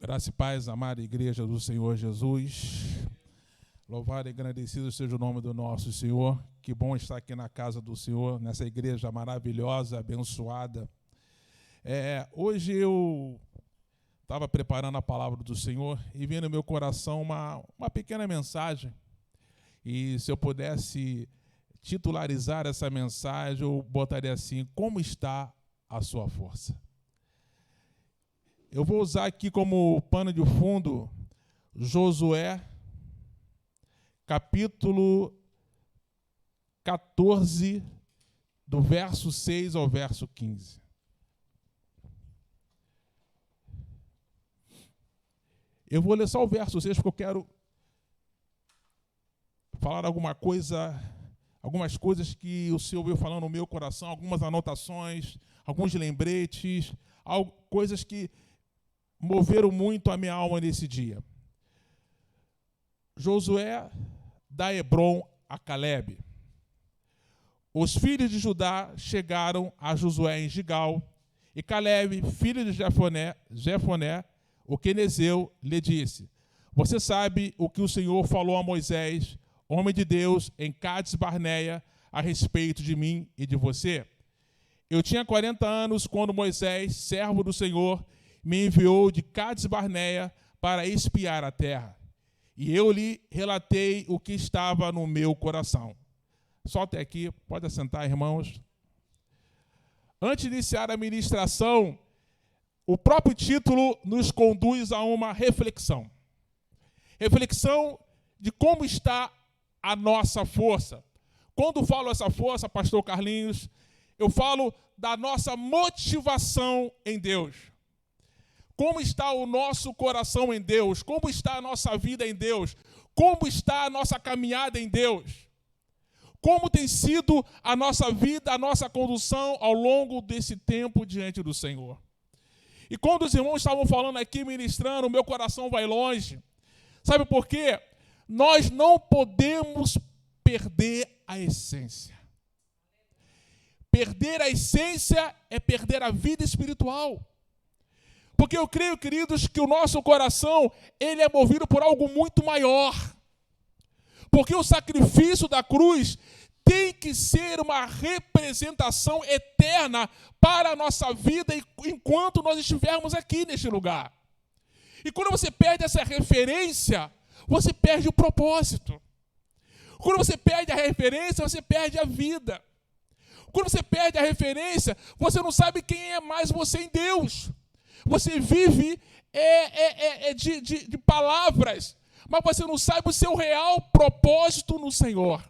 Graça e paz, amada igreja do Senhor Jesus. Louvado e agradecido seja o nome do nosso Senhor. Que bom estar aqui na casa do Senhor, nessa igreja maravilhosa, abençoada. Hoje eu estava preparando a palavra do Senhor e vi no meu coração uma pequena mensagem. E se eu pudesse titularizar essa mensagem, eu botaria assim: como está a sua força? Eu vou usar aqui como pano de fundo Josué, capítulo 14, do verso 6 ao verso 15. Eu vou ler só o verso 6 porque eu quero falar algumas coisas que o Senhor veio falando no meu coração, algumas anotações, alguns lembretes, coisas que moveram muito a minha alma nesse dia. Josué dá Hebrom a Calebe. Os filhos de Judá chegaram a Josué em Gigal, e Calebe, filho de Jefoné, o quenezeu, lhe disse: você sabe o que o Senhor falou a Moisés, homem de Deus, em Cades Barneia, a respeito de mim e de você? Eu tinha 40 anos quando Moisés, servo do Senhor, me enviou de Cades Barneia para espiar a terra. E eu lhe relatei o que estava no meu coração. Só até aqui, pode assentar, irmãos. Antes de iniciar a ministração, o próprio título nos conduz a uma reflexão. Reflexão de como está a nossa força. Quando falo essa força, pastor Carlinhos, eu falo da nossa motivação em Deus. Como está o nosso coração em Deus? Como está a nossa vida em Deus? Como está a nossa caminhada em Deus? Como tem sido a nossa vida, a nossa condução ao longo desse tempo diante do Senhor? E quando os irmãos estavam falando aqui, ministrando, o meu coração vai longe. Sabe por quê? Nós não podemos perder a essência. Perder a essência é perder a vida espiritual. Porque eu creio, queridos, que o nosso coração, ele é movido por algo muito maior. Porque o sacrifício da cruz tem que ser uma representação eterna para a nossa vida enquanto nós estivermos aqui neste lugar. E quando você perde essa referência, você perde o propósito. Quando você perde a referência, você perde a vida. Quando você perde a referência, você não sabe quem é mais você em Deus. Você vive de palavras, mas você não sabe o seu real propósito no Senhor.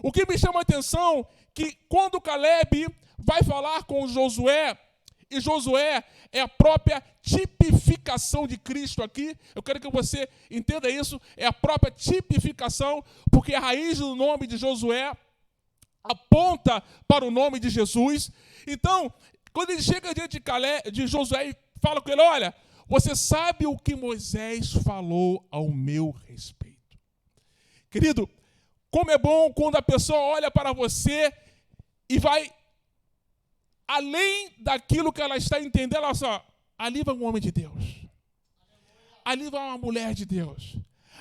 O que me chama a atenção é que quando Calebe vai falar com Josué, e Josué é a própria tipificação de Cristo aqui, eu quero que você entenda isso, é a própria tipificação, porque a raiz do nome de Josué aponta para o nome de Jesus. Então, quando ele chega diante de Josué e fala com ele: olha, você sabe o que Moisés falou ao meu respeito. Querido, como é bom quando a pessoa olha para você e vai além daquilo que ela está entendendo. Olha só, ali vai um homem de Deus. Ali vai uma mulher de Deus.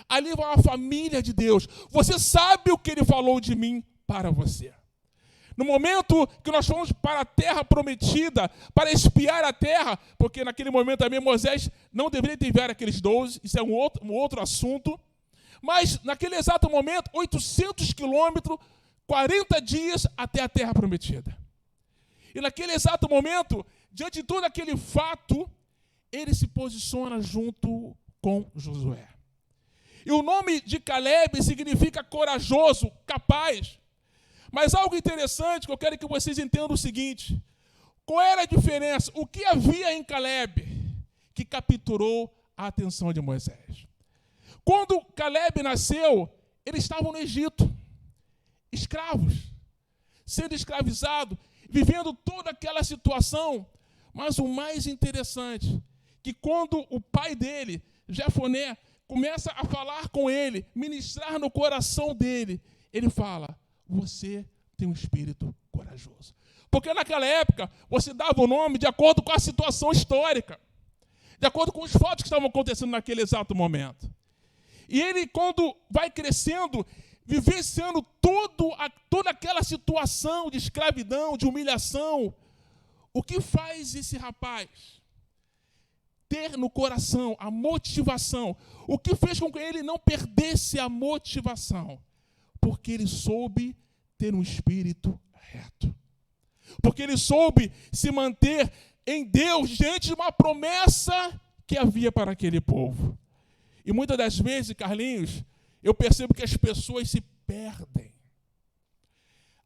Ali vai uma família de Deus. Você sabe o que ele falou de mim para você. No momento que nós fomos para a terra prometida, para espiar a terra, porque naquele momento também Moisés não deveria ter enviado aqueles 12, isso é um outro assunto, mas naquele exato momento, 800 quilômetros, 40 dias até a terra prometida. E naquele exato momento, diante de todo aquele fato, ele se posiciona junto com Josué. E o nome de Calebe significa corajoso, capaz. Mas algo interessante que eu quero que vocês entendam o seguinte: qual era a diferença? O que havia em Calebe que capturou a atenção de Moisés? Quando Calebe nasceu, eles estavam no Egito, escravos, sendo escravizados, vivendo toda aquela situação. Mas o mais interessante, que quando o pai dele, Jefoné, começa a falar com ele, ministrar no coração dele, ele fala: você tem um espírito corajoso. Porque naquela época, você dava o nome de acordo com a situação histórica, de acordo com os fatos que estavam acontecendo naquele exato momento. E ele, quando vai crescendo, vivenciando toda aquela situação de escravidão, de humilhação, o que faz esse rapaz ter no coração a motivação? O que fez com que ele não perdesse a motivação? Porque ele soube ter um espírito reto. Porque ele soube se manter em Deus diante de uma promessa que havia para aquele povo. E muitas das vezes, Carlinhos, eu percebo que as pessoas se perdem.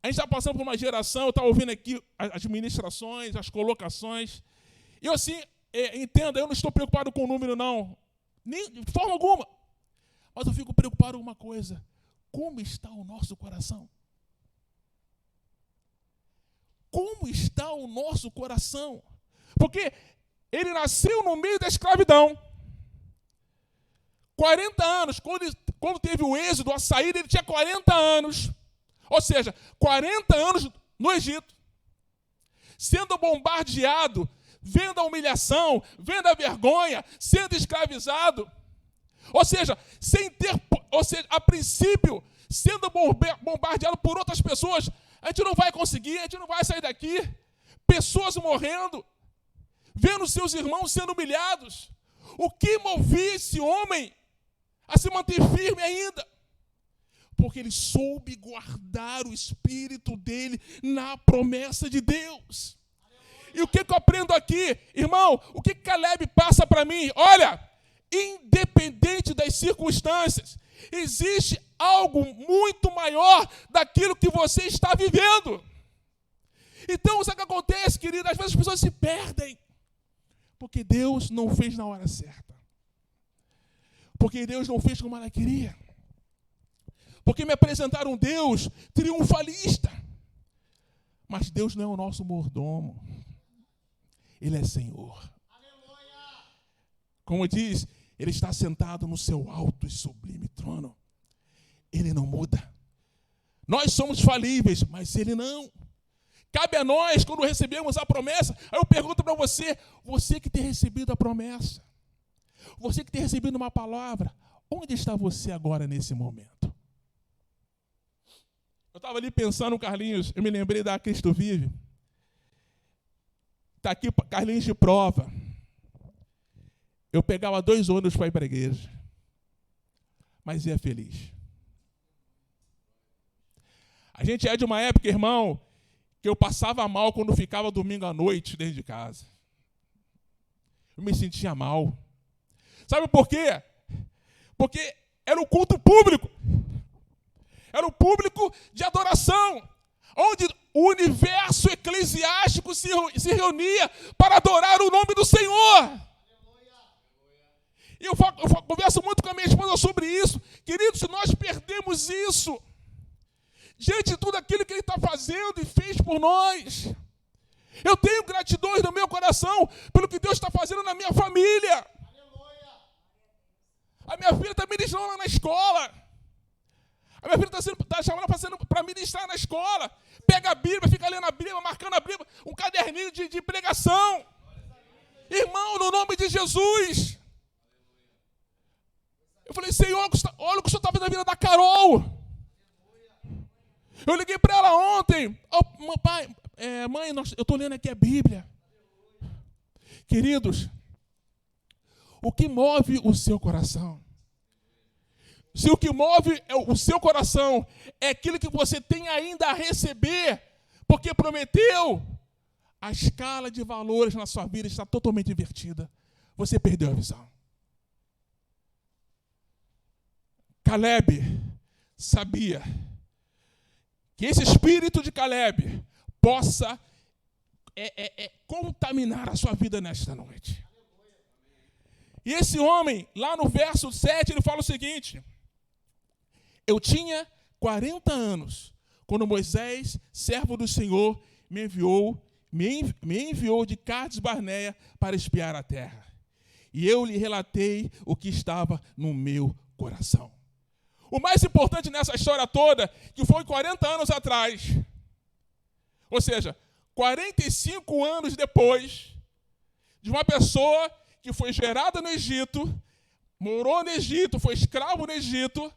A gente está passando por uma geração, eu estava ouvindo aqui as ministrações, as colocações, e eu assim, entenda, eu não estou preocupado com o número, não, nem, de forma alguma, mas eu fico preocupado com uma coisa: como está o nosso coração? Como está o nosso coração? Porque ele nasceu no meio da escravidão. 40 anos, quando teve o êxodo, a saída, ele tinha 40 anos. Ou seja, 40 anos no Egito. Sendo bombardeado, vendo a humilhação, vendo a vergonha, sendo escravizado. Ou seja, a princípio, sendo bombardeado por outras pessoas, a gente não vai conseguir, a gente não vai sair daqui. Pessoas morrendo, vendo seus irmãos sendo humilhados. O que movia esse homem a se manter firme ainda? Porque ele soube guardar o espírito dele na promessa de Deus. E o que eu aprendo aqui, irmão? O que Caleb passa para mim? Olha, independente das circunstâncias, existe algo muito maior daquilo que você está vivendo. Então, sabe o que acontece, querido? Às vezes as pessoas se perdem, porque Deus não fez na hora certa. Porque Deus não fez como ela queria. Porque me apresentaram um Deus triunfalista. Mas Deus não é o nosso mordomo. Ele é Senhor. Aleluia! Como diz, Ele está sentado no seu alto e sublime trono. Ele não muda. Nós somos falíveis, mas Ele não. Cabe a nós, quando recebemos a promessa, aí eu pergunto para você, você que tem recebido a promessa, você que tem recebido uma palavra, onde está você agora nesse momento? Eu estava ali pensando, Carlinhos, eu me lembrei da Cristo Vive. Está aqui Carlinhos de prova. Eu pegava 2 ônibus para ir para a igreja, mas ia feliz. A gente é de uma época, irmão, que eu passava mal quando ficava domingo à noite dentro de casa. Eu me sentia mal. Sabe por quê? Porque era o culto público. Era o público de adoração, onde o universo eclesiástico se reunia para adorar o nome do Senhor. E eu converso muito com a minha esposa sobre isso. Queridos, se nós perdemos isso, diante de tudo aquilo que Ele está fazendo e fez por nós, eu tenho gratidão no meu coração pelo que Deus está fazendo na minha família. A minha filha está ministrando lá na escola. A minha filha está chamando para ministrar na escola. Pega a Bíblia, fica lendo a Bíblia, marcando a Bíblia, um caderninho de pregação. Irmão, no nome de Jesus. Eu falei, Senhor, olha o que o Senhor está fazendo na vida da Carol. Eu liguei para ela ontem. Oh, pai, mãe, eu estou lendo aqui a Bíblia. Queridos, o que move o seu coração? Se o que move o seu coração é aquilo que você tem ainda a receber, porque prometeu, a escala de valores na sua vida está totalmente invertida. Você perdeu a visão. Caleb sabia que esse espírito de Caleb possa contaminar a sua vida nesta noite. E esse homem, lá no verso 7, ele fala o seguinte: eu tinha 40 anos, quando Moisés, servo do Senhor, me enviou de Cades Barneia para espiar a terra. E eu lhe relatei o que estava no meu coração. O mais importante nessa história toda, que foi 40 anos atrás, ou seja, 45 anos depois de uma pessoa que foi gerada no Egito, morou no Egito, foi escravo no Egito,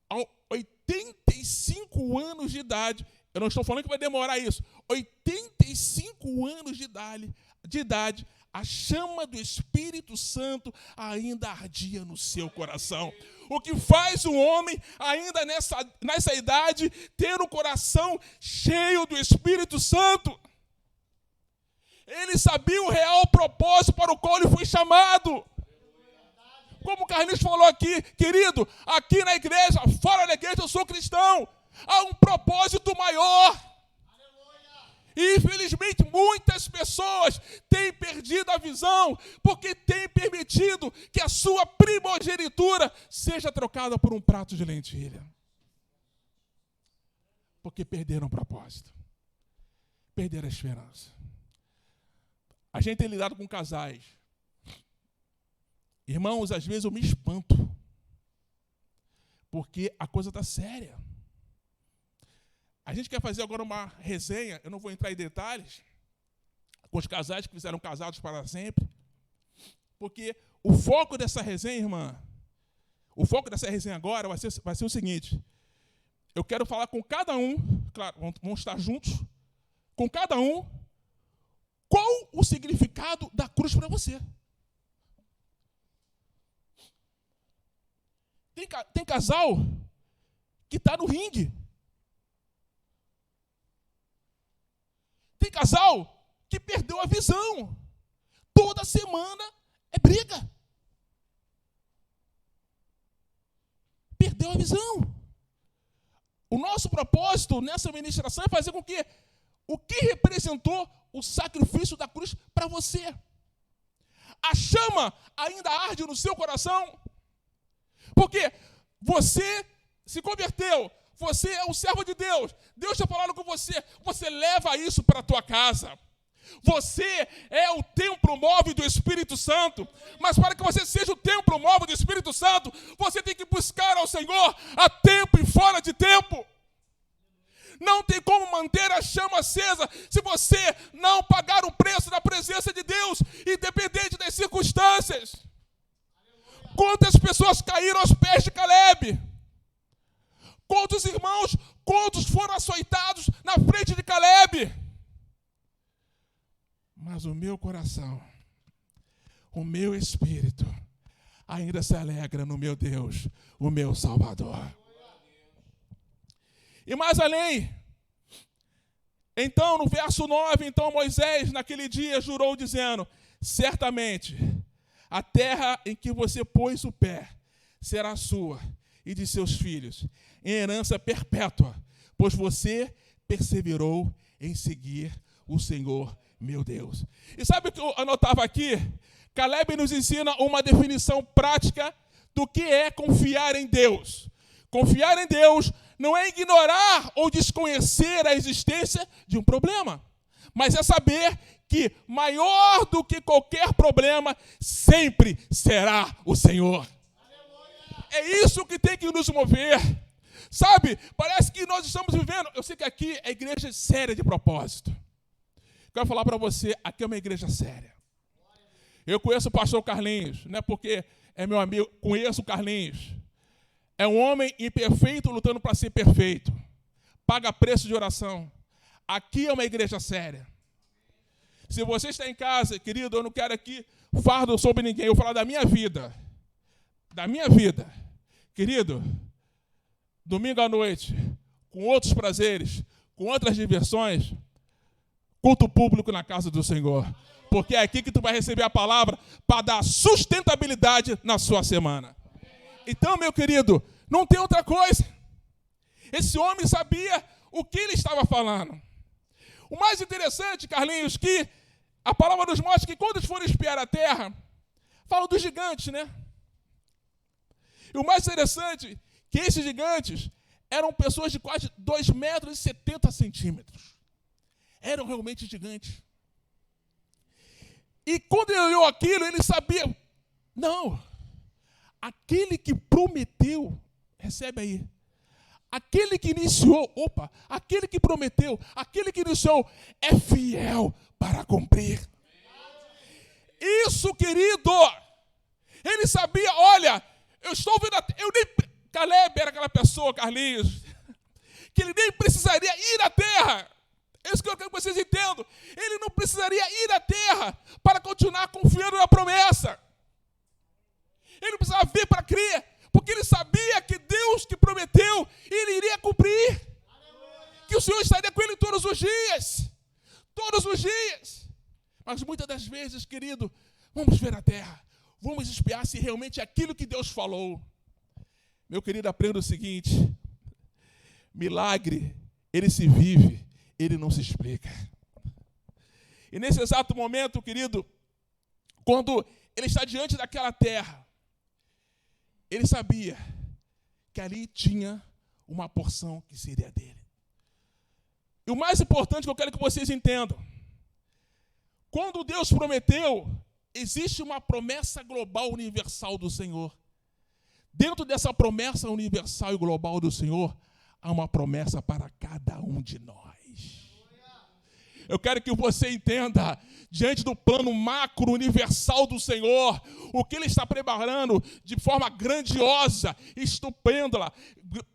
aos 85 anos de idade. Eu não estou falando que vai demorar isso. 85 anos de idade, a chama do Espírito Santo ainda ardia no seu coração. O que faz o homem, ainda nessa idade, ter o coração cheio do Espírito Santo? Ele sabia o real propósito para o qual ele foi chamado. Como o Carlinhos falou aqui, querido, aqui na igreja, fora da igreja, eu sou cristão. Há um propósito maior. E, infelizmente, muitas pessoas têm perdido a visão porque têm permitido que a sua primogenitura seja trocada por um prato de lentilha. Porque perderam o propósito. Perderam a esperança. A gente tem lidado com casais. Irmãos, às vezes eu me espanto. Porque a coisa está séria. A gente quer fazer agora uma resenha, eu não vou entrar em detalhes, com os casais que fizeram casados para sempre, porque o foco dessa resenha, irmã, o foco dessa resenha agora vai ser o seguinte: eu quero falar com cada um, claro, vamos estar juntos, com cada um, qual o significado da cruz para você. Tem casal que está no ringue. Tem casal que perdeu a visão. Toda semana é briga. Perdeu a visão. O nosso propósito nessa ministração é fazer com que o que representou o sacrifício da cruz para você. A chama ainda arde no seu coração. Porque você se converteu. Você é um servo de Deus. Deus está falando com você. Você leva isso para a tua casa. Você é o templo móvel do Espírito Santo. Mas para que você seja o templo móvel do Espírito Santo, você tem que buscar ao Senhor a tempo e fora de tempo. Não tem como manter a chama acesa se você não pagar o preço da presença de Deus, independente das circunstâncias. Quantas pessoas caíram aos pés de Caleb? Quantos irmãos, quantos foram açoitados na frente de Caleb? Mas o meu coração, o meu espírito, ainda se alegra no meu Deus, o meu Salvador. E mais além, então no verso 9, então Moisés naquele dia jurou dizendo: certamente a terra em que você pôs o pé será sua e de seus filhos, em herança perpétua, pois você perseverou em seguir o Senhor, meu Deus. E sabe o que eu anotava aqui? Caleb nos ensina uma definição prática do que é confiar em Deus. Confiar em Deus não é ignorar ou desconhecer a existência de um problema, mas é saber que maior do que qualquer problema sempre será o Senhor. É isso que tem que nos mover. Sabe, parece que nós estamos vivendo, eu sei que aqui é igreja séria de propósito. Quero falar para você, aqui é uma igreja séria. Eu conheço o pastor Carlinhos, não é porque é meu amigo, conheço o Carlinhos. É um homem imperfeito lutando para ser perfeito. Paga preço de oração. Aqui é uma igreja séria. Se você está em casa, querido, eu não quero aqui fardo sobre ninguém, eu vou falar da minha vida. Da minha vida. Querido, domingo à noite, com outros prazeres, com outras diversões, culto público na casa do Senhor. Porque é aqui que tu vai receber a palavra para dar sustentabilidade na sua semana. Então, meu querido, não tem outra coisa. Esse homem sabia o que ele estava falando. O mais interessante, Carlinhos, que a palavra nos mostra que quando eles foram espiar a terra, fala dos gigantes, né? E o mais interessante, que esses gigantes eram pessoas de quase 2,70 metros. Eram realmente gigantes. E quando ele olhou aquilo, ele sabia, não, aquele que prometeu, recebe aí, aquele que iniciou, aquele que prometeu, aquele que iniciou, é fiel para cumprir. isso, querido, ele sabia, olha, eu estou vendo, Caleb era aquela pessoa, Carlinhos, que ele nem precisaria ir à terra. É isso que eu quero que vocês entendam. Ele não precisaria ir à terra para continuar confiando na promessa. Ele não precisava vir para crer, porque ele sabia que Deus que prometeu, ele iria cumprir. Que o Senhor estaria com ele todos os dias. Todos os dias. Mas muitas das vezes, querido, vamos ver a terra. Vamos espiar se realmente é aquilo que Deus falou. Meu querido, aprenda o seguinte. Milagre, ele se vive, ele não se explica. E nesse exato momento, querido, quando ele está diante daquela terra, ele sabia que ali tinha uma porção que seria dele. E o mais importante que eu quero que vocês entendam, quando Deus prometeu, existe uma promessa global universal do Senhor. Dentro dessa promessa universal e global do Senhor, há uma promessa para cada um de nós. Eu quero que você entenda, diante do plano macro universal do Senhor, o que Ele está preparando de forma grandiosa, estupenda,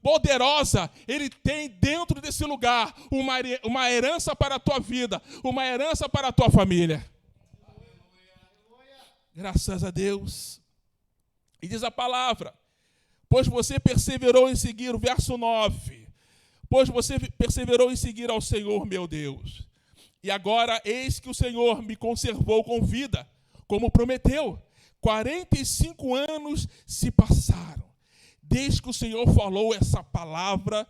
poderosa, Ele tem dentro desse lugar uma herança para a tua vida, uma herança para a tua família. Graças a Deus. E diz a palavra, pois você perseverou em seguir, o verso 9, pois você perseverou em seguir ao Senhor, meu Deus. E agora, eis que o Senhor me conservou com vida, como prometeu. 45 anos se passaram, desde que o Senhor falou essa palavra,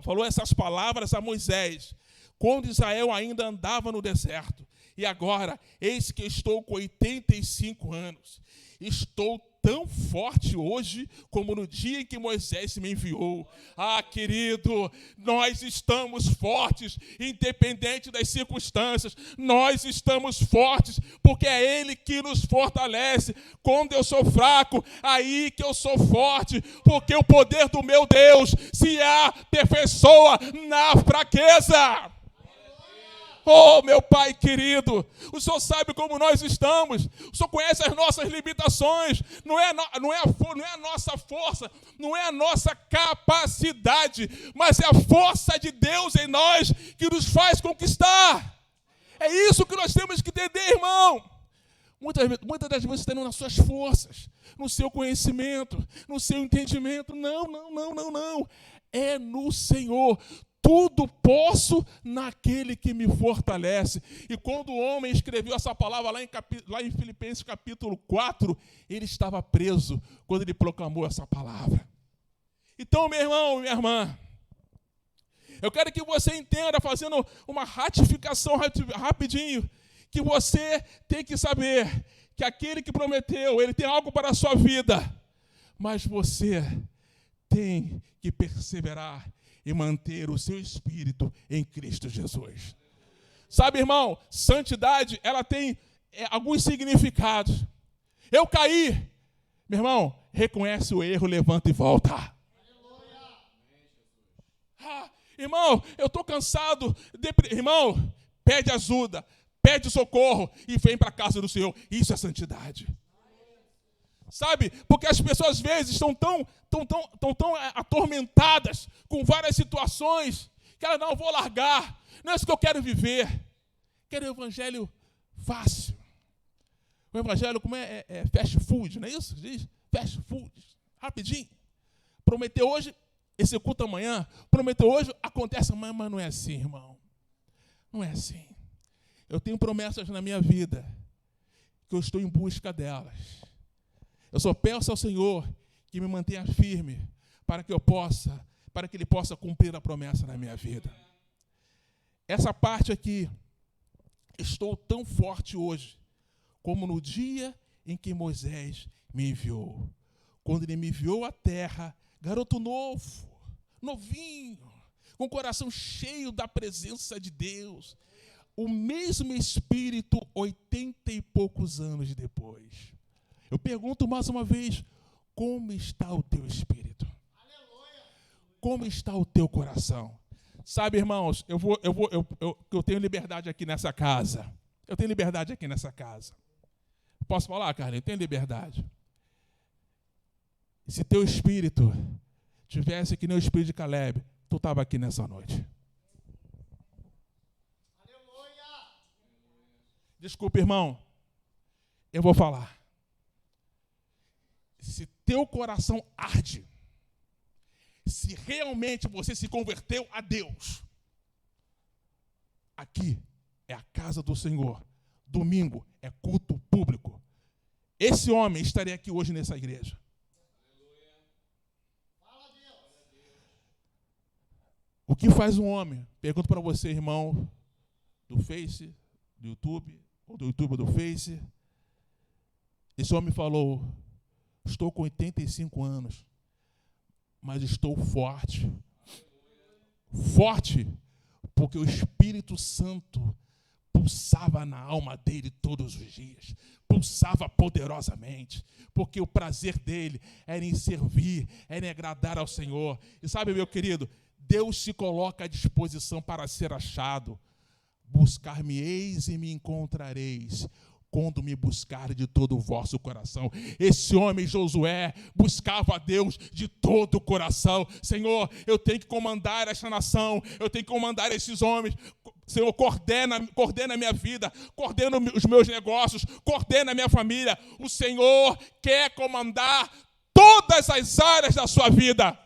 falou essas palavras a Moisés, quando Israel ainda andava no deserto. E agora, eis que estou com 85 anos. Estou tão forte hoje como no dia em que Moisés me enviou. Ah, querido, nós estamos fortes, independente das circunstâncias. Nós estamos fortes, porque é Ele que nos fortalece. Quando eu sou fraco, aí que eu sou forte, porque o poder do meu Deus se aperfeiçoa na fraqueza. Oh, meu Pai querido, o Senhor sabe como nós estamos, o Senhor conhece as nossas limitações, não é a nossa força, não é a nossa capacidade, mas é a força de Deus em nós que nos faz conquistar. É isso que nós temos que entender, irmão. Muitas das vezes estamos nas suas forças, no seu conhecimento, no seu entendimento. Não. É no Senhor. Tudo posso naquele que me fortalece. E quando o homem escreveu essa palavra lá em Filipenses capítulo 4, ele estava preso quando ele proclamou essa palavra. Então, meu irmão, minha irmã, eu quero que você entenda, fazendo uma ratificação rapidinho, que você tem que saber que aquele que prometeu, ele tem algo para a sua vida, mas você tem que perseverar e manter o seu espírito em Cristo Jesus. Sabe, irmão, santidade, ela tem alguns significados. Eu caí, meu irmão, reconhece o erro, levanta e volta. Irmão, eu estou cansado, irmão, pede ajuda, pede socorro e vem para a casa do Senhor. Isso é santidade. Sabe? Porque as pessoas às vezes estão tão atormentadas com várias situações que elas não vão largar. Não é isso que eu quero viver. Quero um evangelho fácil. O evangelho, como é fast food, não é isso? Diz fast food, rapidinho. Prometeu hoje, executa amanhã. Prometeu hoje, acontece amanhã, mas não é assim, irmão. Não é assim. Eu tenho promessas na minha vida que eu estou em busca delas. Eu só peço ao Senhor que me mantenha firme para que Ele possa cumprir a promessa na minha vida. Essa parte aqui, estou tão forte hoje como no dia em que Moisés me enviou. Quando Ele me enviou à terra, garoto novo, novinho, com o coração cheio da presença de Deus. O mesmo Espírito 80 e poucos anos depois. Eu pergunto mais uma vez, como está o teu espírito? Como está o teu coração? Sabe, irmãos, eu tenho liberdade aqui nessa casa. Eu tenho liberdade aqui nessa casa. Posso falar, Carlinhos? Tem liberdade. E se teu espírito tivesse que nem o espírito de Caleb, tu estava aqui nessa noite. Aleluia! Desculpa, irmão. Eu vou falar. Se teu coração arde, se realmente você se converteu a Deus, aqui é a casa do Senhor. Domingo é culto público. Esse homem estaria aqui hoje nessa igreja. O que faz um homem? Pergunto para você, irmão, do Face, do YouTube, ou do YouTube ou do Face. Esse homem falou: estou com 85 anos, mas estou forte. Forte, porque o Espírito Santo pulsava na alma dele todos os dias. Pulsava poderosamente, porque o prazer dele era em servir, era em agradar ao Senhor. E sabe, meu querido, Deus se coloca à disposição para ser achado. Buscar-me-eis e me encontrareis, quando me buscar de todo o vosso coração. Esse homem, Josué, buscava a Deus de todo o coração. Senhor, eu tenho que comandar esta nação, eu tenho que comandar esses homens. Senhor, coordena a minha vida, coordena os meus negócios, coordena a minha família. O Senhor quer comandar todas as áreas da sua vida.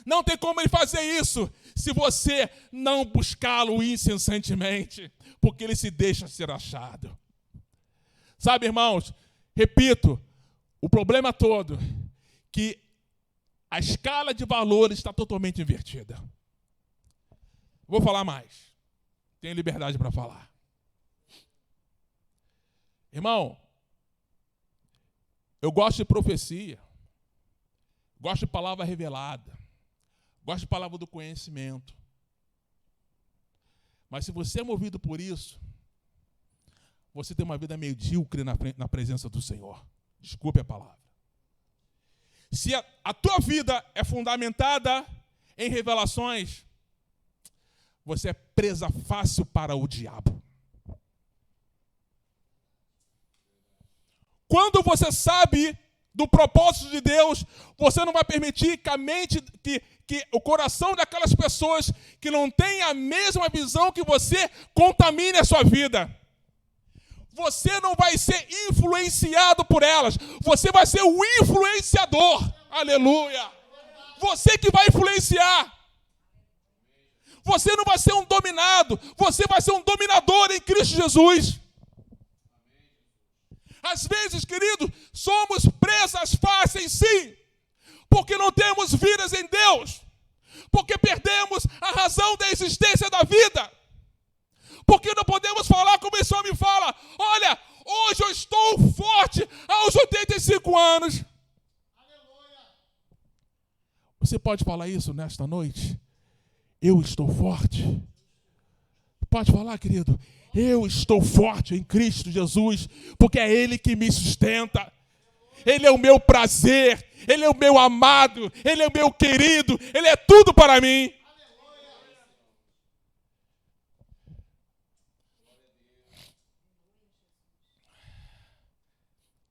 Não tem como ele fazer isso se você não buscá-lo incessantemente, porque ele se deixa ser achado. Sabe, irmãos, repito, o problema todo é que a escala de valores está totalmente invertida. Vou falar mais. Tenho liberdade para falar. Irmão, eu gosto de profecia, gosto de palavra revelada, gosto de palavra do conhecimento. Mas se você é movido por isso, você tem uma vida medíocre na presença do Senhor. Desculpe a palavra. Se a tua vida é fundamentada em revelações, você é presa fácil para o diabo. Quando você sabe do propósito de Deus, você não vai permitir que a mente, que o coração daquelas pessoas que não têm a mesma visão que você contamine a sua vida. Você não vai ser influenciado por elas, você vai ser o influenciador. Aleluia! Você que vai influenciar. Você não vai ser um dominado, você vai ser um dominador em Cristo Jesus. Às vezes, querido, somos presas fáceis, sim, porque não temos vidas em Deus, porque perdemos a razão da existência da vida, porque não podemos falar como esse homem fala: olha, hoje eu estou forte aos 85 anos. Aleluia. Você pode falar isso nesta noite? Eu estou forte. Pode falar, querido? Eu estou forte em Cristo Jesus, porque é Ele que me sustenta. Ele é o meu prazer, Ele é o meu amado, Ele é o meu querido, Ele é tudo para mim.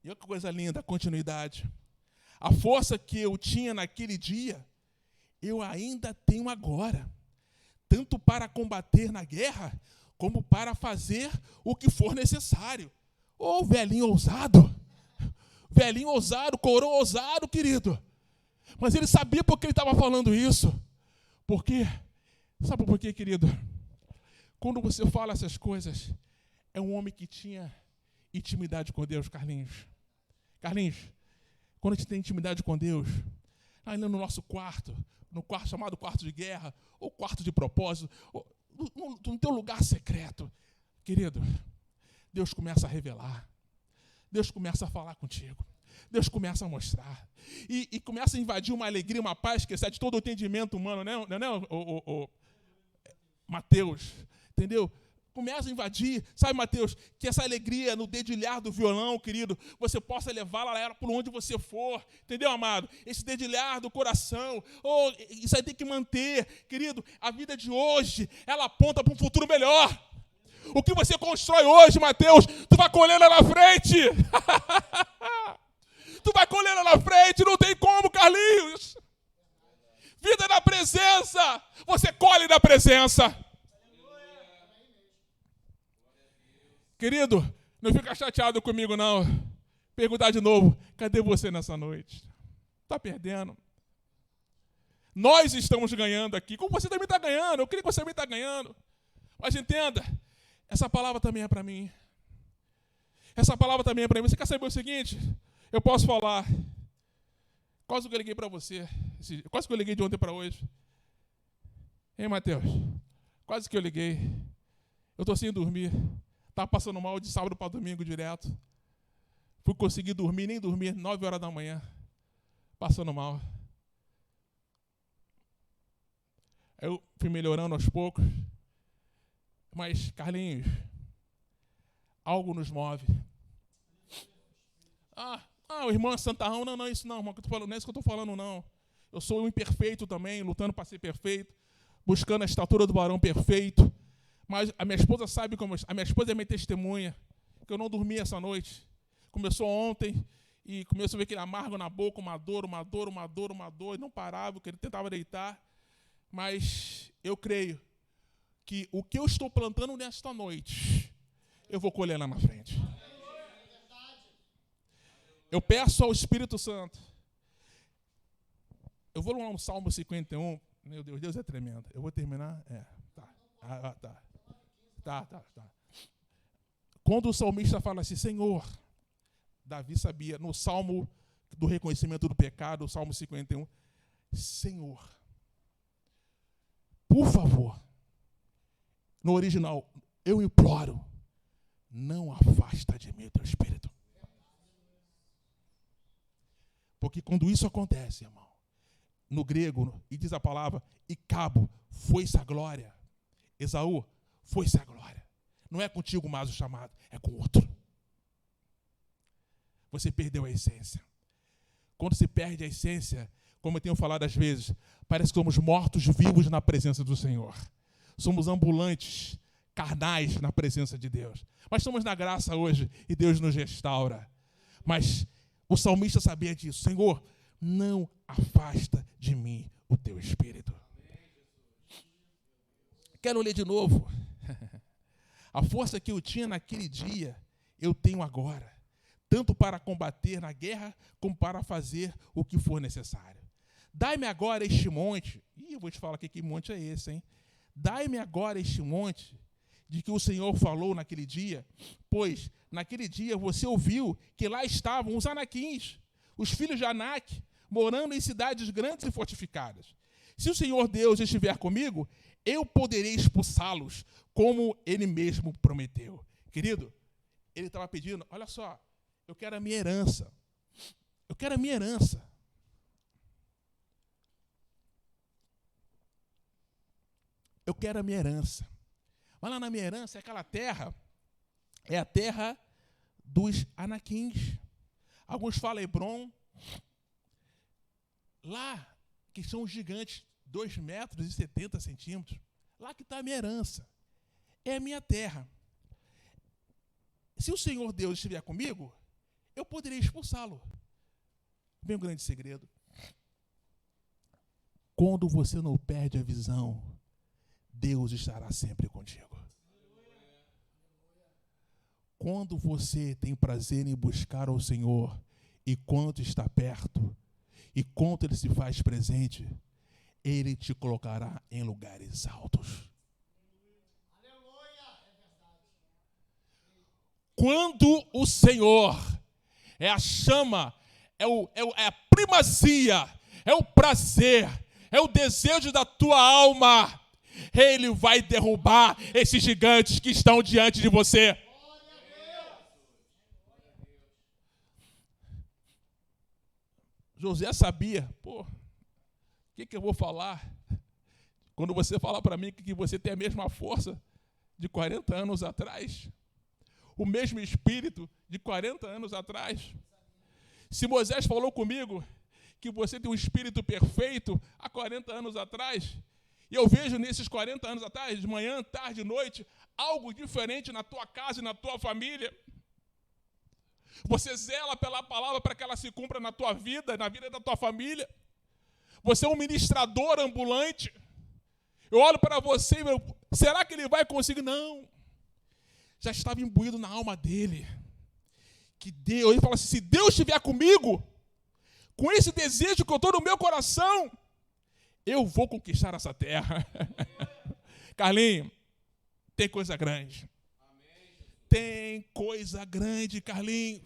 E olha que coisa linda, a continuidade. A força que eu tinha naquele dia, eu ainda tenho agora, tanto para combater na guerra, como para fazer o que for necessário. Ô, velhinho ousado, coroa ousado, querido. Mas ele sabia por que ele estava falando isso. Por quê? Sabe por quê, querido? Quando você fala essas coisas, é um homem que tinha intimidade com Deus, Carlinhos. Carlinhos, quando a gente tem intimidade com Deus, ainda no nosso quarto, no quarto chamado quarto de guerra, ou quarto de propósito, ou no teu lugar secreto, querido, Deus começa a revelar, Deus começa a falar contigo, Deus começa a mostrar, e começa a invadir uma alegria, uma paz que excede todo o entendimento humano, não é, Mateus, entendeu? Começa a invadir, sabe, Mateus, que essa alegria no dedilhar do violão, querido, você possa levá-la por onde você for, entendeu, amado? Esse dedilhar do coração, isso aí tem que manter, querido. A vida de hoje, ela aponta para um futuro melhor. O que você constrói hoje, Mateus, tu vai colher lá na frente. Tu vai colher lá na frente, não tem como, Carlinhos. Vida na presença, você colhe na presença. Querido, não fica chateado comigo, não. Perguntar de novo, cadê você nessa noite? Está perdendo. Nós estamos ganhando aqui, como você também está ganhando. Eu creio que você também está ganhando. Mas entenda, essa palavra também é para mim. Essa palavra também é para mim. Você quer saber o seguinte? Eu posso falar. Quase que eu liguei para você. Quase que eu liguei de ontem para hoje. Hein, Mateus? Quase que eu liguei. Eu estou sem dormir. Estava passando mal de sábado para domingo direto. Fui conseguir dormir, nem dormir, 9 horas da manhã. Passando mal. Eu fui melhorando aos poucos. Mas, Carlinhos, algo nos move. O irmão Santarrão, não, isso não, irmão, não é isso que eu estou falando, não. Eu sou um imperfeito também, lutando para ser perfeito, buscando a estatura do varão perfeito. Mas a minha esposa sabe como... A minha esposa é minha testemunha, que eu não dormi essa noite. Começou ontem e começou a ver aquele amargo na boca, uma dor, e não parava, que ele tentava deitar. Mas eu creio que o que eu estou plantando nesta noite, eu vou colher lá na frente. Eu peço ao Espírito Santo. Eu vou lá no Salmo 51. Meu Deus, Deus é tremendo. Eu vou terminar? Tá. Quando o salmista fala assim, Senhor, Davi sabia, no Salmo do reconhecimento do pecado, o Salmo 51, Senhor, por favor, no original, eu imploro, não afasta de mim o teu Espírito. Porque quando isso acontece, irmão, no grego, e diz a palavra, e cabo, foi-se a glória. Esaú, foi-se a glória. Não é contigo mais o chamado, é com outro. Você perdeu a essência. Quando se perde a essência, como eu tenho falado às vezes, parece que somos mortos-vivos na presença do Senhor. Somos ambulantes, carnais na presença de Deus. Mas estamos na graça hoje e Deus nos restaura. Mas o salmista sabia disso. Senhor, não afasta de mim o teu Espírito. Quero ler de novo. A força que eu tinha naquele dia, eu tenho agora. Tanto para combater na guerra, como para fazer o que for necessário. Dai-me agora este monte. Eu vou te falar que monte é esse, hein? Dai-me agora este monte de que o Senhor falou naquele dia, pois naquele dia você ouviu que lá estavam os anaquins, os filhos de Anak, morando em cidades grandes e fortificadas. Se o Senhor Deus estiver comigo, eu poderei expulsá-los, como Ele mesmo prometeu. Querido, ele estava pedindo, olha só, eu quero a minha herança. Eu quero a minha herança. Eu quero a minha herança. Mas lá na minha herança, aquela terra, é a terra dos anaquins. Alguns falam Hebron. Lá, que são os gigantes, 2,70 metros. Lá que está a minha herança. É a minha terra. Se o Senhor Deus estiver comigo, eu poderei expulsá-lo. Vem um grande segredo. Quando você não perde a visão, Deus estará sempre contigo. Quando você tem prazer em buscar ao Senhor, e quando está perto, e quando Ele se faz presente, Ele te colocará em lugares altos. Quando o Senhor é a chama, é a primazia, é o prazer, é o desejo da tua alma, Ele vai derrubar esses gigantes que estão diante de você. José sabia, o que eu vou falar? Quando você falar para mim que você tem a mesma força de 40 anos atrás, o mesmo espírito de 40 anos atrás. Se Moisés falou comigo que você tem um espírito perfeito há 40 anos atrás, E eu vejo nesses 40 anos atrás, de manhã, tarde, noite, algo diferente na tua casa e na tua família. Você zela pela palavra para que ela se cumpra na tua vida, na vida da tua família. Você é um ministrador ambulante. Eu olho para você e meu, será que ele vai conseguir? Não. Já estava imbuído na alma dele. Que Deus, ele fala assim, se Deus estiver comigo, com esse desejo que eu estou no meu coração, eu vou conquistar essa terra. Carlinhos, tem coisa grande. Tem coisa grande, Carlinhos.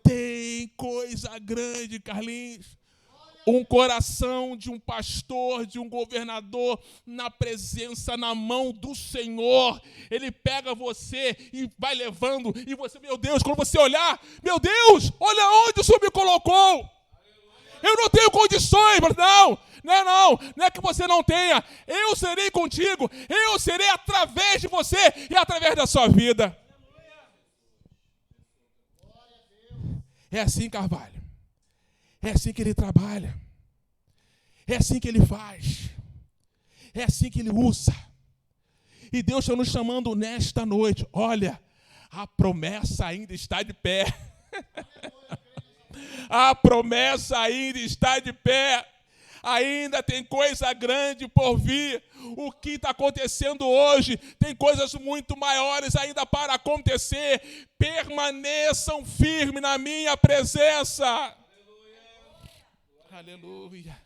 Tem coisa grande, Carlinhos. Um coração de um pastor, de um governador, na presença, na mão do Senhor. Ele pega você e vai levando. E você, meu Deus, quando você olhar, meu Deus, olha onde o Senhor me colocou. Eu não tenho condições, não é que você não tenha. Eu serei contigo, eu serei através de você e através da sua vida. É assim, Carvalho. É assim que ele trabalha. É assim que ele faz. É assim que ele usa. E Deus está nos chamando nesta noite. Olha, a promessa ainda está de pé. A promessa ainda está de pé. Ainda tem coisa grande por vir. O que está acontecendo hoje, tem coisas muito maiores ainda para acontecer. Permaneçam firmes na minha presença. Aleluia.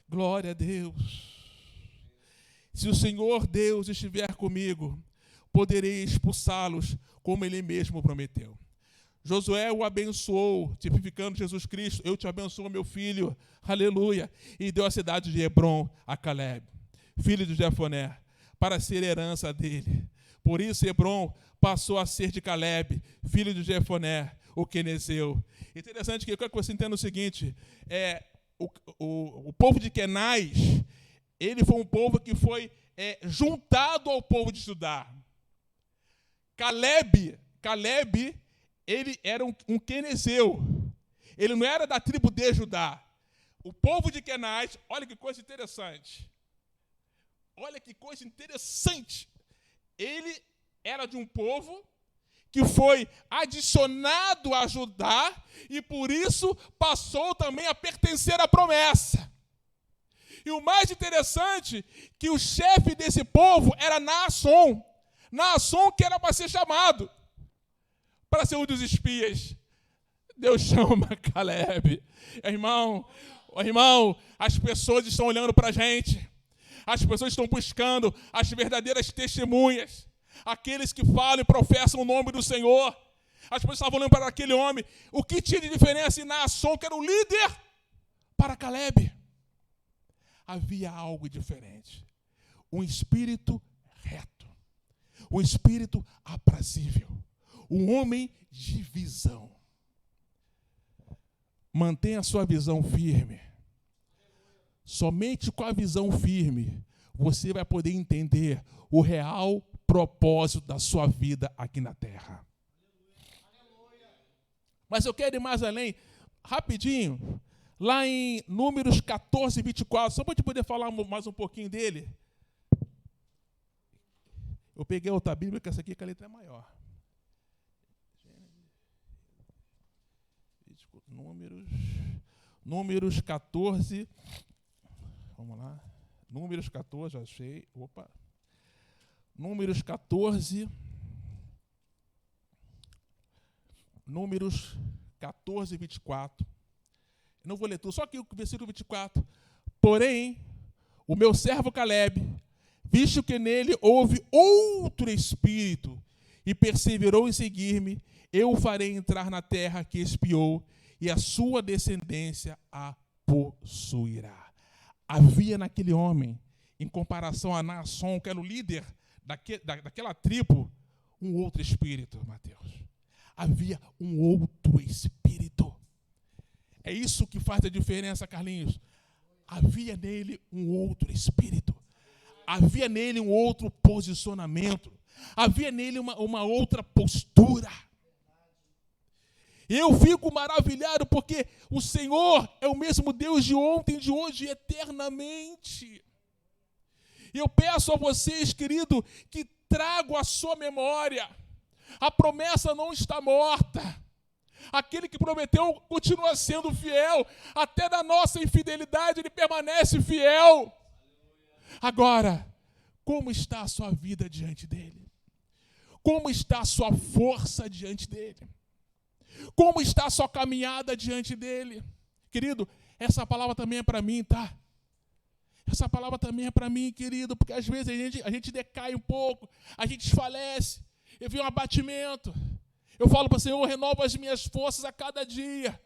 Glória a Deus. Se o Senhor Deus estiver comigo, poderei expulsá-los como Ele mesmo prometeu. Josué o abençoou, tipificando Jesus Cristo. Eu te abençoo, meu filho. Aleluia. E deu a cidade de Hebrom a Calebe, filho de Jefoné, para ser herança dele. Por isso Hebrom passou a ser de Calebe, filho de Jefoné, o quenezeu. Interessante que eu quero que você entenda o seguinte, o povo de Kenaz, ele foi um povo que foi juntado ao povo de Judá. Calebe, ele era um quenezeu. Ele não era da tribo de Judá. O povo de Kenaz, olha que coisa interessante. Olha que coisa interessante. Ele era de um povo que foi adicionado a Judá e por isso passou também a pertencer à promessa. E o mais interessante, que o chefe desse povo era Naasson. Naasson que era para ser chamado para ser um dos espias. Deus chama Calebe. Irmão, as pessoas estão olhando para a gente. As pessoas estão buscando as verdadeiras testemunhas. Aqueles que falam e professam o nome do Senhor. As pessoas estavam olhando para aquele homem. O que tinha de diferença em Naasson, que era o líder, para Calebe? Havia algo diferente. Um espírito reto. Um espírito aprazível. Um homem de visão. Mantenha a sua visão firme. Somente com a visão firme você vai poder entender o real propósito da sua vida aqui na terra. Mas eu quero ir mais além, rapidinho, lá em Números 14, 24, só para te poder falar mais um pouquinho dele. Eu peguei outra Bíblia, que essa aqui que a letra é maior. Números 14, vamos lá, Números 14, achei, Números 14, 24, eu não vou ler tudo, só aqui o versículo 24, porém, o meu servo Calebe, visto que nele houve outro espírito, e perseverou em seguir-me, eu o farei entrar na terra que espiou, e a sua descendência a possuirá. Havia naquele homem, em comparação a Naasson, que era o líder daquela tribo, um outro espírito, Mateus. Havia um outro espírito. É isso que faz a diferença, Carlinhos. Havia nele um outro espírito. Havia nele um outro posicionamento. Havia nele uma outra postura. Eu fico maravilhado porque o Senhor é o mesmo Deus de ontem, de hoje e eternamente. E eu peço a vocês, querido, que tragam a sua memória. A promessa não está morta. Aquele que prometeu continua sendo fiel. Até na nossa infidelidade ele permanece fiel. Agora, como está a sua vida diante dele? Como está a sua força diante dele? Como está a sua caminhada diante dele? Querido, essa palavra também é para mim, tá? Essa palavra também é para mim, querido, porque às vezes a gente decai um pouco, a gente desfalece, eu vi um abatimento. Eu falo para o Senhor, renova as minhas forças a cada dia.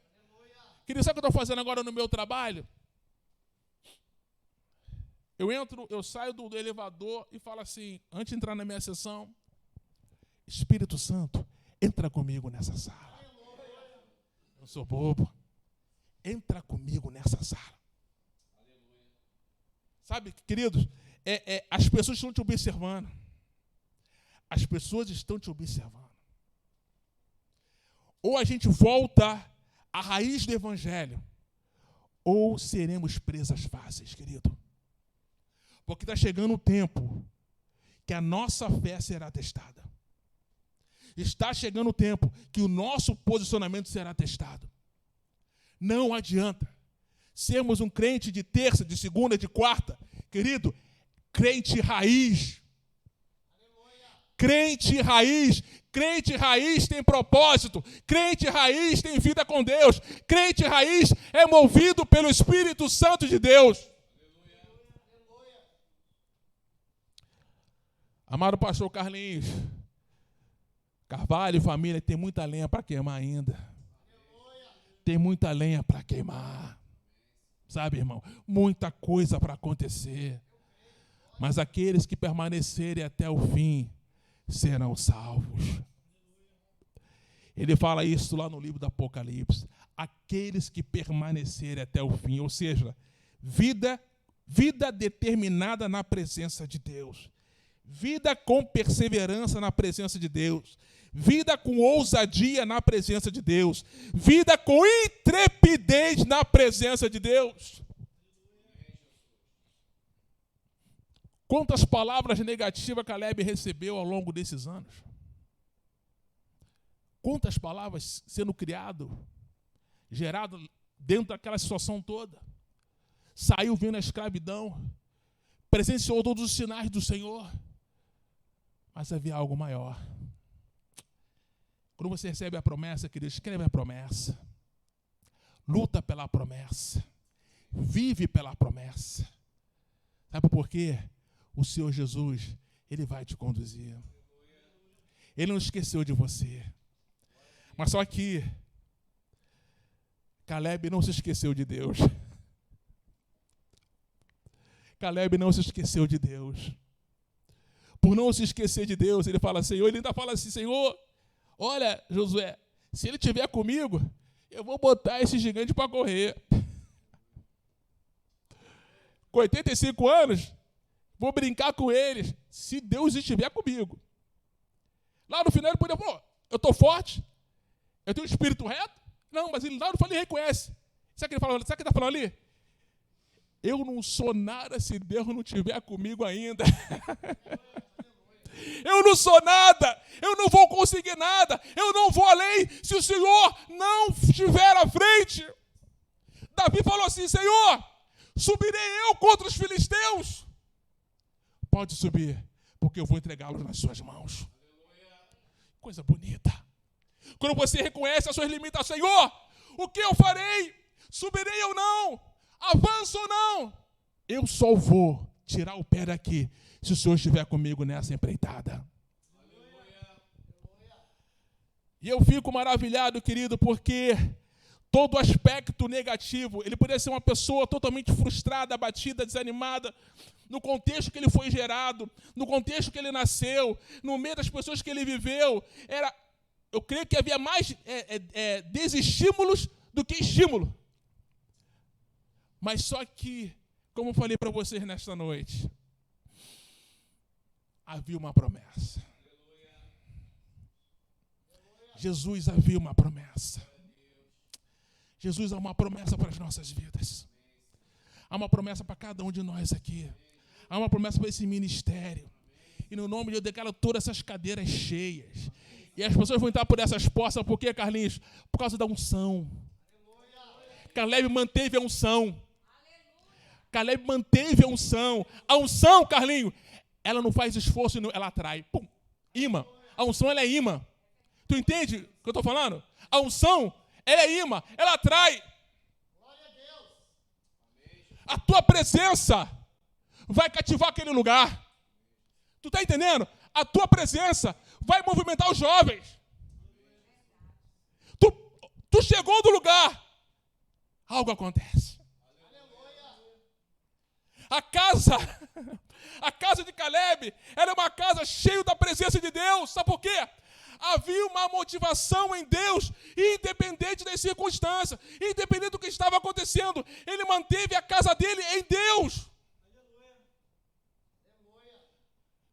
Querido, sabe o que eu estou fazendo agora no meu trabalho? Eu saio do elevador e falo assim, antes de entrar na minha sessão, Espírito Santo, entra comigo nessa sala. Eu não sou bobo. Entra comigo nessa sala. Sabe, queridos, as pessoas estão te observando. As pessoas estão te observando. Ou a gente volta à raiz do evangelho, ou seremos presas fáceis, querido. Porque está chegando o tempo que a nossa fé será testada. Está chegando o tempo que o nosso posicionamento será testado. Não adianta sermos um crente de terça, de segunda, de quarta. Querido, crente raiz. Crente raiz. Crente raiz tem propósito. Crente raiz tem vida com Deus. Crente raiz é movido pelo Espírito Santo de Deus. Amado pastor Carlinhos Carvalho e família, tem muita lenha para queimar ainda. Tem muita lenha para queimar. Sabe, irmão? Muita coisa para acontecer. Mas aqueles que permanecerem até o fim serão salvos. Ele fala isso lá no livro do Apocalipse. Aqueles que permanecerem até o fim, ou seja, vida determinada na presença de Deus. Vida com perseverança na presença de Deus. Vida com ousadia na presença de Deus. Vida com intrepidez na presença de Deus. Quantas palavras negativas Caleb recebeu ao longo desses anos? Quantas palavras sendo gerado dentro daquela situação toda? Saiu vendo a escravidão, presenciou todos os sinais do Senhor, mas havia algo maior. Quando você recebe a promessa, querido, escreve a promessa. Luta pela promessa. Vive pela promessa. Sabe por quê? O Senhor Jesus, Ele vai te conduzir. Ele não esqueceu de você. Mas só que Caleb não se esqueceu de Deus. Caleb não se esqueceu de Deus. Por não se esquecer de Deus, ele fala, Senhor, ele ainda fala assim, Senhor, olha, Josué, se ele estiver comigo, eu vou botar esse gigante para correr. Com 85 anos, vou brincar com eles, se Deus estiver comigo. Lá no final ele poderia falar, eu estou forte, eu tenho um espírito reto. Não, mas ele lá no final ele reconhece. Sabe o que ele está falando ali? Eu não sou nada se Deus não estiver comigo ainda. Eu não sou nada, eu não vou conseguir nada, eu não vou além se o Senhor não estiver à frente. Davi falou assim, Senhor, subirei eu contra os filisteus? Pode subir, porque eu vou entregá-los nas suas mãos. Coisa bonita. Quando você reconhece as suas limitações, Senhor, o que eu farei? Subirei ou não? Avanço ou não? Eu só vou tirar o pé daqui se o Senhor estiver comigo nessa empreitada. E eu fico maravilhado, querido, porque todo aspecto negativo, ele poderia ser uma pessoa totalmente frustrada, abatida, desanimada, no contexto que ele foi gerado, no contexto que ele nasceu, no meio das pessoas que ele viveu, eu creio que havia mais desestímulos do que estímulo. Mas só que, como eu falei para vocês nesta noite, havia uma promessa. Jesus havia uma promessa. Jesus há uma promessa para as nossas vidas. Há uma promessa para cada um de nós aqui. Há uma promessa para esse ministério. E no nome de Deus, eu declaro todas essas cadeiras cheias. E as pessoas vão entrar por essas portas, por quê, Carlinhos? Por causa da unção. Caleb manteve a unção. Caleb manteve a unção. A unção, Carlinhos, ela não faz esforço, ela atrai. Pum, imã. A unção, ela é imã. Tu entende o que eu estou falando? A unção, ela é imã, ela atrai. A tua presença vai cativar aquele lugar. Tu está entendendo? A tua presença vai movimentar os jovens. Tu chegou do lugar, algo acontece. A casa de Caleb era uma casa cheia da presença de Deus. Sabe por quê? Havia uma motivação em Deus, independente das circunstâncias, independente do que estava acontecendo. Ele manteve a casa dele em Deus.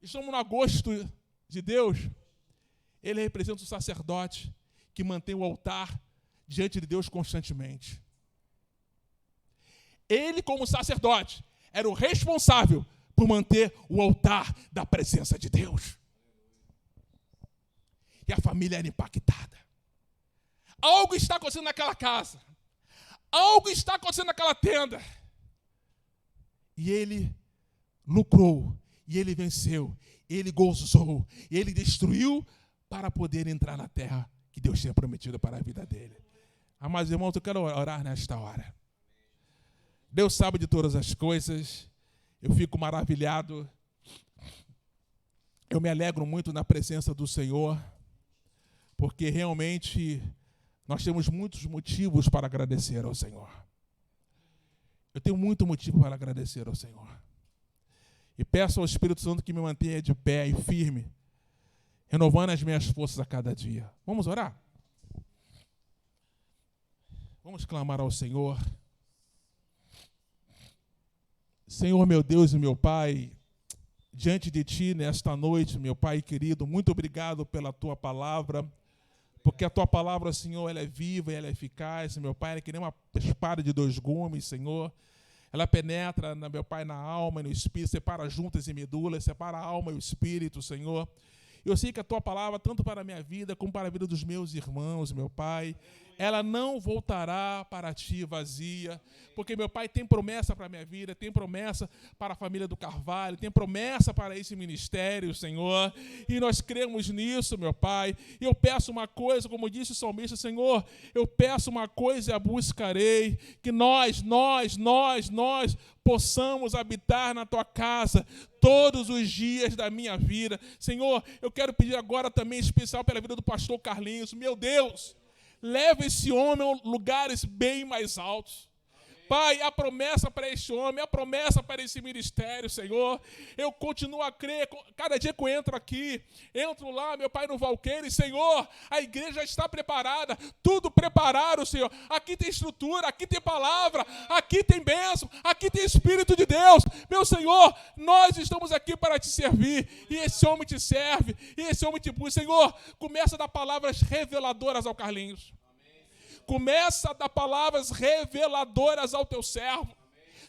Estamos no agosto de Deus. Ele representa o sacerdote que mantém o altar diante de Deus constantemente. Ele, como sacerdote, era o responsável por manter o altar da presença de Deus. E a família era impactada. Algo está acontecendo naquela casa. Algo está acontecendo naquela tenda. E ele lucrou. E ele venceu. Ele gozou. E ele destruiu para poder entrar na terra que Deus tinha prometido para a vida dele. Amados irmãos, eu quero orar nesta hora. Deus sabe de todas as coisas. Eu fico maravilhado. Eu me alegro muito na presença do Senhor. Porque realmente nós temos muitos motivos para agradecer ao Senhor. Eu tenho muito motivo para agradecer ao Senhor. E peço ao Espírito Santo que me mantenha de pé e firme, renovando as minhas forças a cada dia. Vamos orar? Vamos clamar ao Senhor. Senhor, meu Deus e meu Pai, diante de Ti nesta noite, meu Pai querido, muito obrigado pela Tua palavra, porque a Tua palavra, Senhor, ela é viva e ela é eficaz, meu Pai, ela é que nem uma espada de 2 gumes, Senhor. Ela penetra, meu Pai, na alma e no espírito, separa juntas e medulas, separa a alma e o espírito, Senhor. Eu sei que a Tua palavra, tanto para a minha vida como para a vida dos meus irmãos, meu Pai, ela não voltará para Ti vazia, porque, meu Pai, tem promessa para a minha vida, tem promessa para a família do Carvalho, tem promessa para esse ministério, Senhor, e nós cremos nisso, meu Pai. E eu peço uma coisa, como disse o salmista, Senhor, eu peço uma coisa e a buscarei, que nós possamos habitar na Tua casa todos os dias da minha vida. Senhor, eu quero pedir agora também especial pela vida do pastor Carlinhos. Meu Deus, leva esse homem a lugares bem mais altos. Pai, a promessa para este homem, a promessa para esse ministério, Senhor. Eu continuo a crer, cada dia que eu entro aqui, entro lá, meu Pai, no Valqueire, Senhor, a igreja está preparada, tudo preparado, Senhor. Aqui tem estrutura, aqui tem palavra, aqui tem bênção, aqui tem Espírito de Deus. Meu Senhor, nós estamos aqui para Te servir, e esse homem te serve, e esse homem te busca. Senhor, começa a dar palavras reveladoras ao Carlinhos. Começa a dar palavras reveladoras ao Teu servo.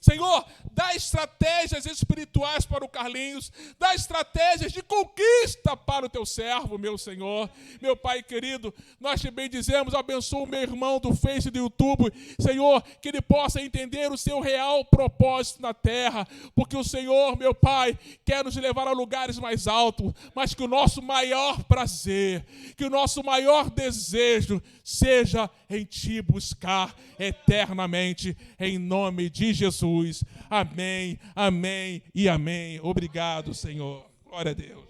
Senhor, dá estratégias espirituais para o Carlinhos, dá estratégias de conquista para o Teu servo, meu Senhor. Meu Pai querido, nós Te bendizemos, abençoa o meu irmão do Face e do YouTube, Senhor, que ele possa entender o Seu real propósito na terra, porque o Senhor, meu Pai, quer nos levar a lugares mais altos, mas que o nosso maior prazer, que o nosso maior desejo seja em Te buscar eternamente, em nome de Jesus. Amém, amém e amém. Obrigado, Senhor. Glória a Deus.